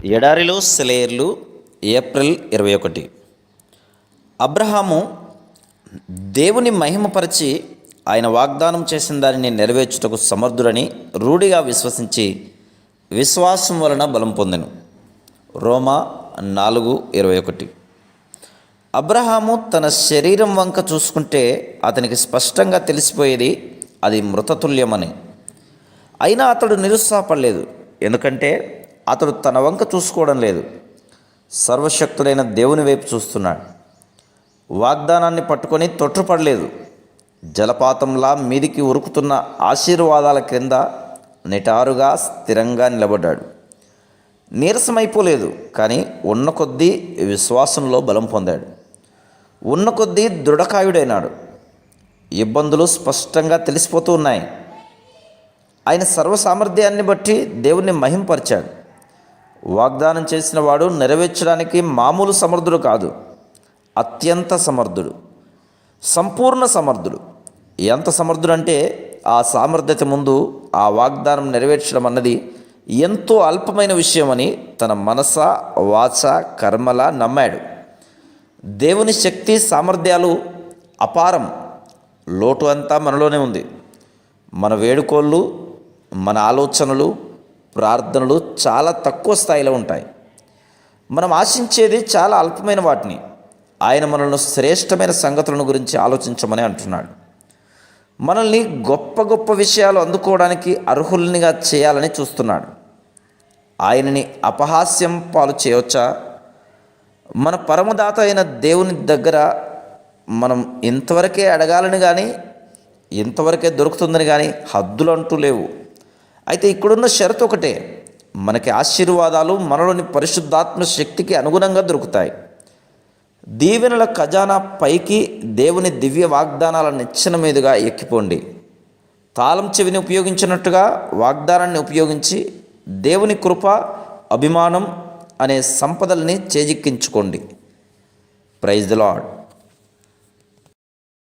ఎడారిలో సెలయేర్లు ఏప్రిల్ 21. అబ్రహాము దేవుని మహిమపరిచి ఆయన వాగ్దానం చేసిన దానిని నెరవేర్చుటకు సమర్థుడని రూఢిగా విశ్వసించి విశ్వాసం వలన బలం పొందెను. రోమా 4:21. అబ్రహాము తన శరీరం వంక చూసుకుంటే అతనికి స్పష్టంగా తెలిసిపోయేది అది మృతతుల్యమని. అయినా అతడు నిరుత్సాహపడలేదు, ఎందుకంటే అతడు తన వంక చూసుకోవడం లేదు, సర్వశక్తుడైన దేవుని వైపు చూస్తున్నాడు. వాగ్దానాన్ని పట్టుకొని తొట్టుపడలేదు, జలపాతంలా మీదికి ఉరుకుతున్న ఆశీర్వాదాల క్రింద నిటారుగా స్థిరంగా నిలబడ్డాడు. నీరసమైపోలేదు, కానీ ఉన్న కొద్దీ విశ్వాసంలో బలం పొందాడు, ఉన్న కొద్దీ దృఢకాయుడైనాడు. ఇబ్బందులు స్పష్టంగా తెలిసిపోతూ ఉన్నాయి. ఆయన సర్వసామర్థ్యాన్ని బట్టి దేవుణ్ణి మహింపరిచాడు. వాగ్దానం చేసిన వాడు నెరవేర్చడానికి మామూలు సమర్థుడు కాదు, అత్యంత సమర్థుడు, సంపూర్ణ సమర్థుడు. ఎంత సమర్థుడంటే ఆ సామర్థ్యత ముందు ఆ వాగ్దానం నెరవేర్చడం అన్నది ఎంతో అల్పమైన విషయమని తన మనస వాచ కర్మల నమ్మాడు. దేవుని శక్తి సామర్థ్యాలు అపారం. లోటు అంతా మనలోనే ఉంది. మన వేడుకోళ్ళు, మన ఆలోచనలు, ప్రార్థనలు చాలా తక్కువ స్థాయిలో ఉంటాయి. మనం ఆశించేది చాలా అల్పమైన వాటిని. ఆయన మనల్ని శ్రేష్టమైన సంగతులను గురించి ఆలోచించమని అంటున్నాడు. మనల్ని గొప్ప గొప్ప విషయాలు అందుకోవడానికి అర్హుల్నిగా చేయాలని చూస్తున్నాడు. ఆయనని అపహాస్యం పాలు చేయవచ్చా? మన పరమదాత అయిన దేవుని దగ్గర మనం ఇంతవరకే అడగాలని కానీ ఇంతవరకే దొరుకుతుందని కానీ హద్దులు అంటూ లేవు. అయితే ఇక్కడున్న షరతు ఒకటే, మనకి ఆశీర్వాదాలు మనలోని పరిశుద్ధాత్మ శక్తికి అనుగుణంగా దొరుకుతాయి. దీవెనల ఖజానా పైకి దేవుని దివ్య వాగ్దానాల నిచ్చెన మీదుగా ఎక్కిపోండి. తాళం చెవిని ఉపయోగించినట్టుగా వాగ్దానాన్ని ఉపయోగించి దేవుని కృప, అభిమానం అనే సంపదల్ని చేజిక్కించుకోండి. Praise the lord.